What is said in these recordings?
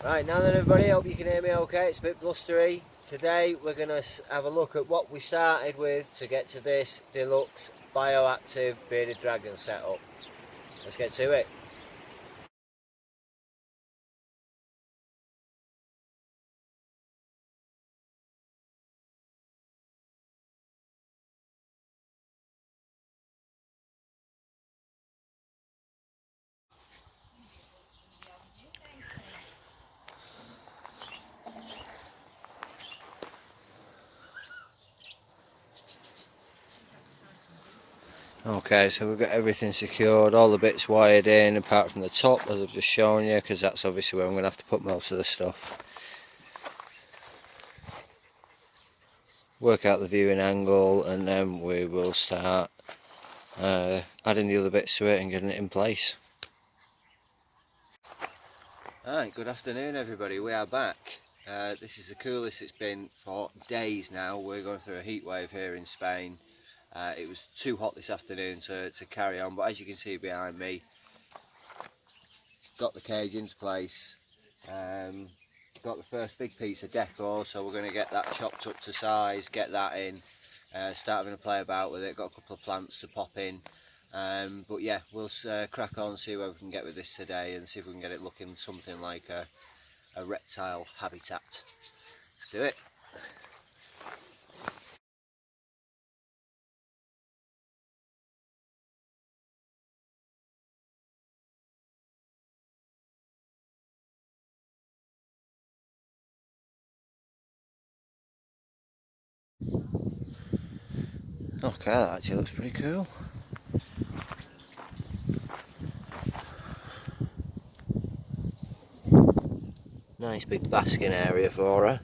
Right, now then everybody, hope you can hear me okay. It's a bit blustery. Today we're going to have a look at what we started with to get to this Deluxe Bioactive Bearded Dragon setup. Let's get to it. Okay, so we've got everything secured, all the bits wired in apart from the top as I've just shown you, because that's obviously where I'm going to have to put most of the stuff. Work out the viewing angle and then we will start adding the other bits to it and getting it in place. Alright, good afternoon everybody, we are back. This is the coolest it's been for days now. We're going through a heat wave here in Spain. It was too hot this afternoon to carry on, but as you can see behind me, got the cage into place, got the first big piece of decor, so we're going to get that chopped up to size, get that in, start having a play about with it. Got a couple of plants to pop in, but yeah, we'll crack on, see where we can get with this today and see if we can get it looking something like a reptile habitat. Let's do it. Okay, that actually looks pretty cool. Nice big basking area for her.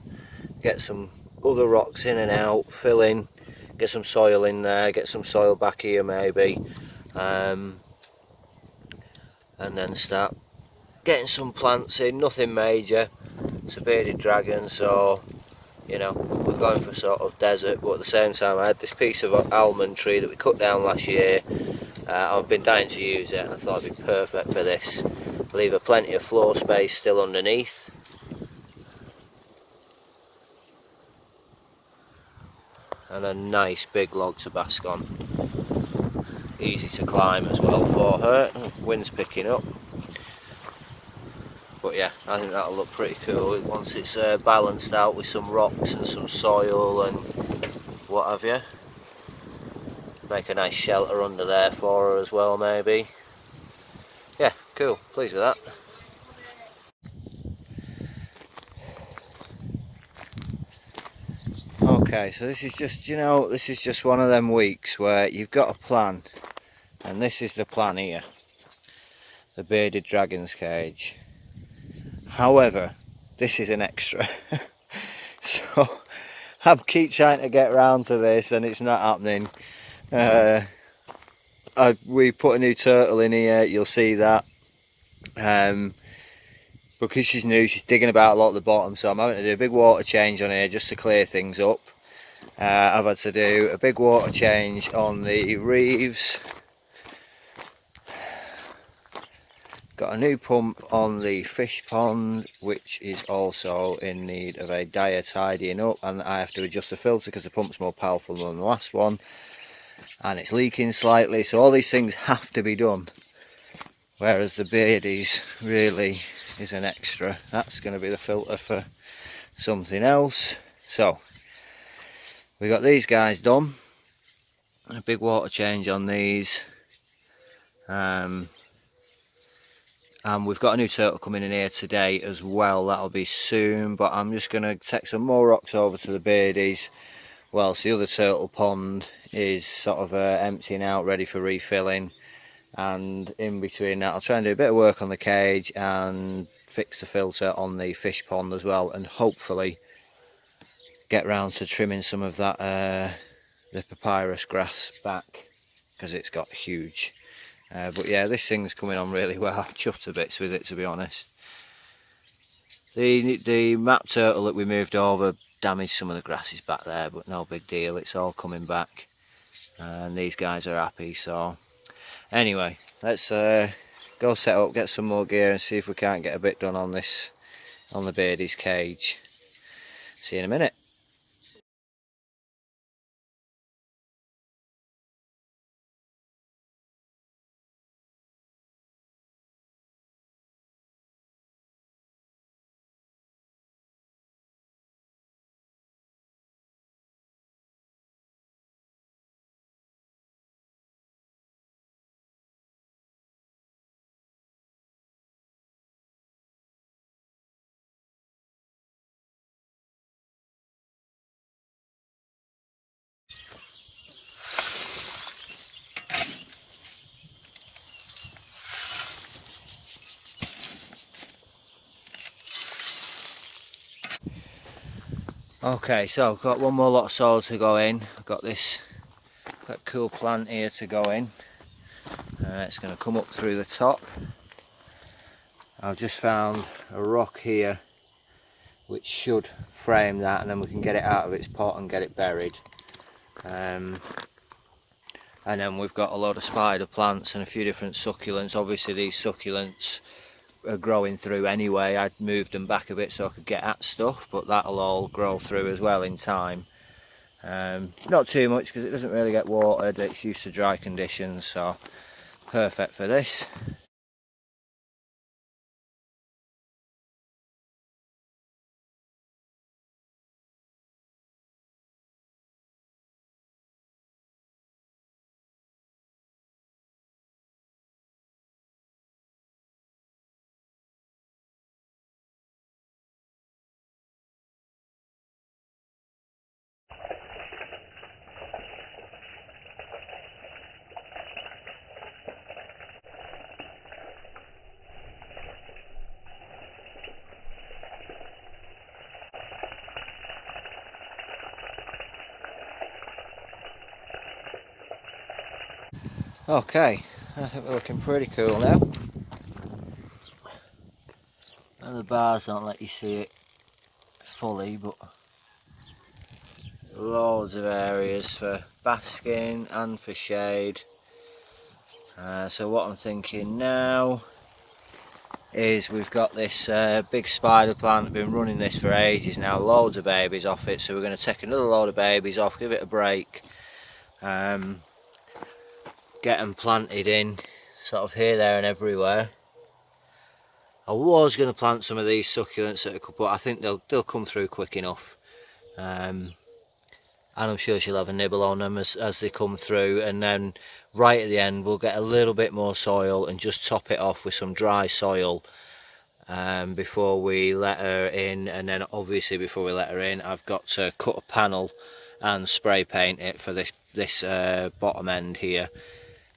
Get some other rocks in and out, fill in, get some soil in there, get some soil back here maybe, and then start getting some plants in. Nothing major. It's a bearded dragon, so you know we're going for sort of desert, but at the same time I had this piece of almond tree that we cut down last year. I've been dying to use it and I thought it'd be perfect for this. Leave her plenty of floor space still underneath. And a nice big log to bask on. Easy to climb as well for her. Wind's picking up. But yeah, I think that'll look pretty cool once it's balanced out with some rocks and some soil and what have you. Make a nice shelter under there for her as well maybe. Yeah, cool, pleased with that. Okay, so this is just, this is just one of them weeks where you've got a plan, and this is the plan here. The bearded dragon's cage. However, this is an extra. So I keep trying to get around to this and it's not happening. We put a new turtle in here, you'll see that. Because she's new, she's digging about a lot at the bottom, so I'm having to do a big water change on here just to clear things up. I've had to do a big water change on the reeves. Got a new pump on the fish pond, which is also in need of a dire tidying up, and I have to adjust the filter because the pump's more powerful than the last one and it's leaking slightly, so all these things have to be done, whereas the Beardie's really is an extra. That's going to be the filter for something else. So we got these guys done, a big water change on these, and we've got a new turtle coming in here today as well. That'll be soon, but I'm just going to take some more rocks over to the Beardies whilst the other turtle pond is sort of emptying out, ready for refilling. And in between that I'll try and do a bit of work on the cage and fix the filter on the fish pond as well, and hopefully get round to trimming some of that the papyrus grass back, because it's got huge. But yeah, this thing's coming on really well. I'm chuffed to bits with it, to be honest. The map turtle that we moved over damaged some of the grasses back there, but no big deal, it's all coming back and these guys are happy. So anyway, let's go set up, get some more gear and see if we can't get a bit done on this on the Beardie's cage. See you in a minute. Okay, so I've got one more lot of soil to go in. I've got this quite cool plant here to go in. It's going to come up through the top. I've just found a rock here which should frame that, and then we can get it out of its pot and get it buried. And then we've got a lot of spider plants and a few different succulents. Obviously these succulents are growing through anyway. I'd moved them back a bit so I could get at stuff, but that'll all grow through as well in time. Not too much because it doesn't really get watered, it's used to dry conditions, so perfect for this. Okay, I think we're looking pretty cool now. And the bars don't let you see it fully, but loads of areas for basking and for shade. So what I'm thinking now is we've got this big spider plant. I've been running this for ages now, loads of babies off it, so we're going to take another load of babies off, give it a break, get them planted in sort of here, there and everywhere. I was going to plant some of these succulents but I think they'll come through quick enough, and I'm sure she'll have a nibble on them as they come through. And then right at the end we'll get a little bit more soil and just top it off with some dry soil before we let her in. And then obviously before we let her in, I've got to cut a panel and spray paint it for this bottom end here,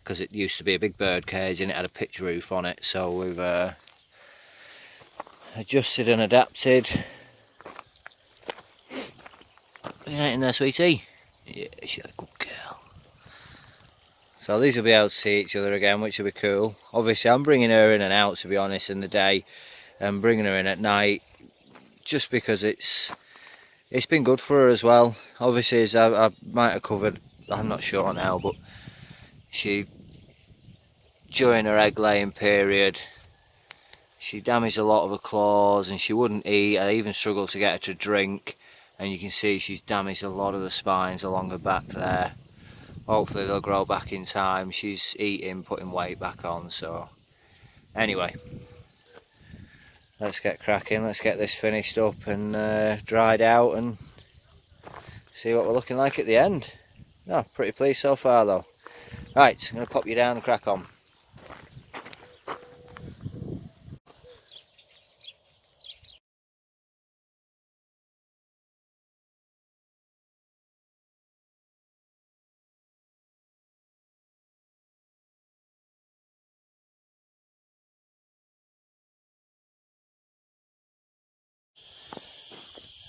because it used to be a big bird cage and it had a pitch roof on it. So we've adjusted and adapted. You ain't in there, sweetie? Yeah, she's a good girl. So these will be able to see each other again, which will be cool. Obviously I'm bringing her in and out, to be honest, in the day, and bringing her in at night just because it's been good for her as well. Obviously, as I might have covered, I'm not sure now, but during her egg laying period, she damaged a lot of her claws and she wouldn't eat. I even struggled to get her to drink, and you can see she's damaged a lot of the spines along her back there. Hopefully they'll grow back in time. She's eating, putting weight back on. So anyway, let's get cracking, let's get this finished up and dried out and see what we're looking like at the end. No, pretty pleased so far though. Right, I'm going to pop you down and crack on.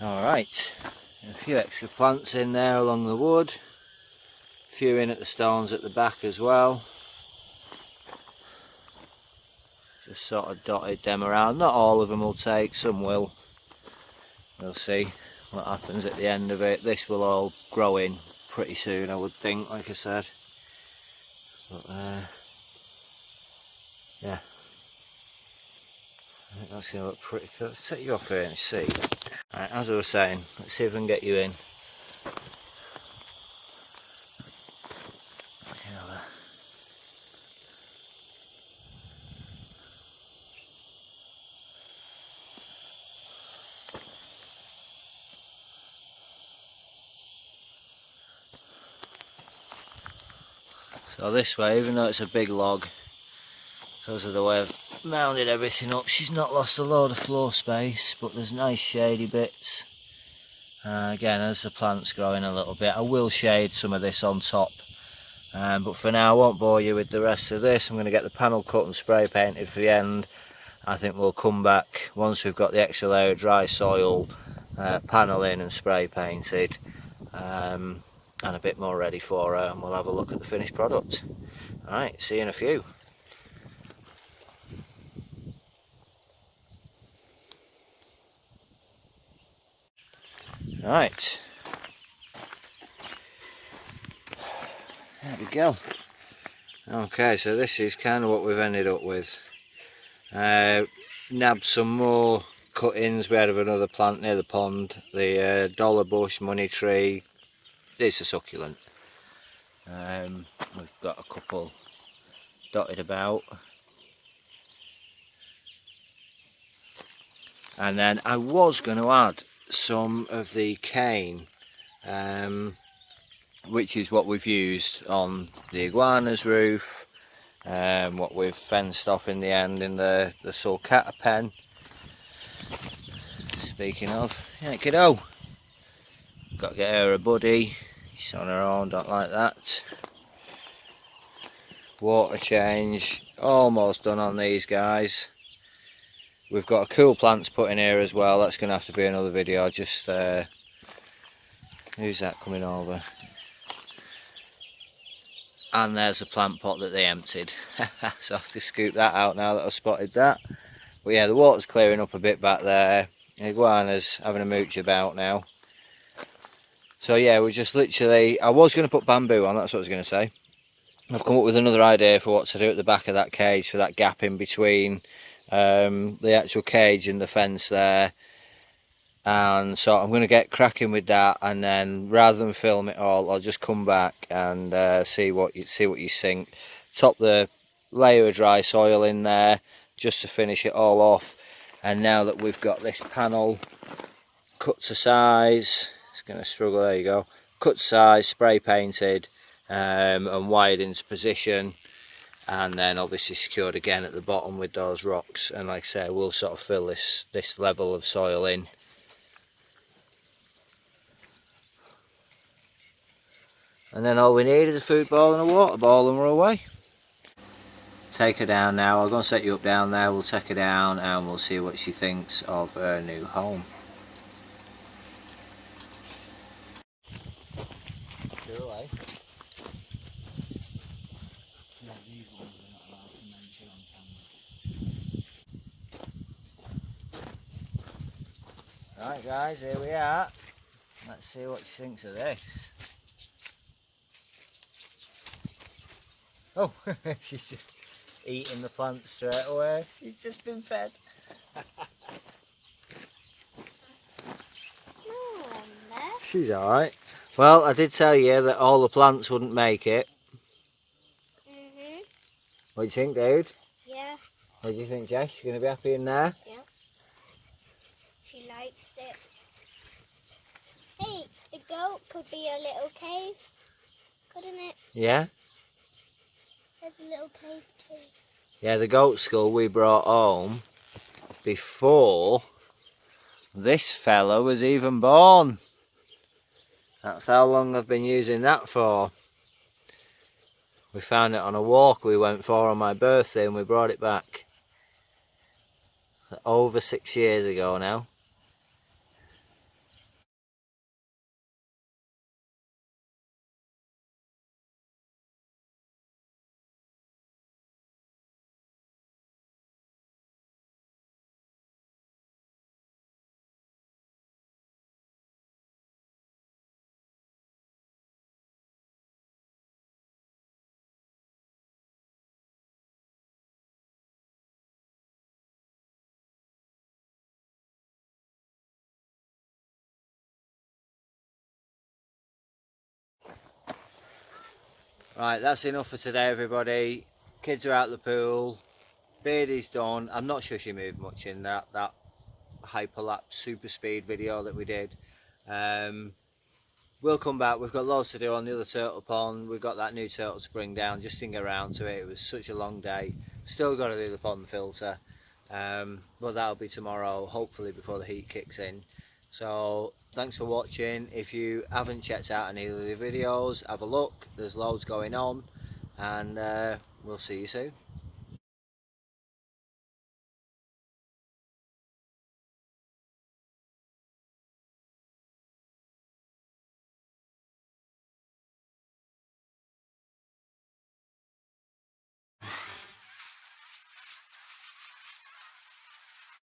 Alright, a few extra plants in there along the wood, a few in at the stones at the back as well. Just sort of dotted them around. Not all of them will take, some will. We'll see what happens at the end of it. This will all grow in pretty soon, I would think, like I said. But yeah, think that's going to look pretty cool. Let's take you off here and see. Right, as I was saying, let's see if I can get you in. So this way, even though it's a big log, because of the way I've mounted everything up, she's not lost a load of floor space, but there's nice shady bits. Again, as the plant's growing a little bit, I will shade some of this on top. But for now, I won't bore you with the rest of this. I'm going to get the panel cut and spray painted for the end. I think we'll come back once we've got the extra layer of dry soil panel in and spray painted, and a bit more ready for her, and we'll have a look at the finished product. Alright, see you in a few. Right, there we go. Okay, so this is kind of what we've ended up with. Nabbed some more cuttings. We had of another plant near the pond, the dollar bush money tree. It's a succulent. We've got a couple dotted about, and then I was going to add some of the cane, which is what we've used on the iguana's roof, what we've fenced off in the end in the sulcata pen. Speaking of, yeah, kiddo, got to get her a buddy. She's on her own, don't like that. Water change almost done on these guys. We've got a cool plant to put in here as well. That's going to have to be another video. Just who's that coming over? And there's a plant pot that they emptied. So I have to scoop that out now that I've spotted that. But yeah, the water's clearing up a bit back there. The iguana's having a mooch about now. So yeah, we just literally, I was going to put bamboo on, that's what I was going to say. I've come up with another idea for what to do at the back of that cage, for that gap in between the actual cage and the fence there. And so I'm going to get cracking with that, and then rather than film it all, I'll just come back and see what you think. Top the layer of dry soil in there just to finish it all off. And now that we've got this panel cut to size, it's going to struggle, there you go, cut to size, spray painted, and wired into position, and then obviously secured again at the bottom with those rocks. And like I say, we'll sort of fill this level of soil in. And then all we need is a food ball and a water ball, and we're away. Take her down now. I'm going to set you up down there. We'll take her down and we'll see what she thinks of her new home. Go away. No, these ones are not allowed to mention on camera. Right guys, here we are. Let's see what she thinks of this. Oh, she's just eating the plant straight away. She's just been fed. She's alright. Well, I did tell you that all the plants wouldn't make it. What do you think, dude? Yeah. What do you think, Jess? You going to be happy in there? Yeah. She likes it. Hey, the goat could be a little cave, couldn't it? Yeah. There's a little cave too. Yeah, the goat skull we brought home before this fella was even born. That's how long I've been using that for. We found it on a walk we went for on my birthday, and we brought it back over 6 years ago now. Right, that's enough for today, everybody. Kids are out the pool. Beardie's done. I'm not sure she moved much in that hyperlapse super speed video that we did. We'll come back. We've got loads to do on the other turtle pond. We've got that new turtle to bring down. Just didn't get around to it. It was such a long day. Still got to do the pond filter. But that'll be tomorrow, hopefully before the heat kicks in. So thanks for watching. If you haven't checked out any of the videos, have a look. There's loads going on, and we'll see you soon.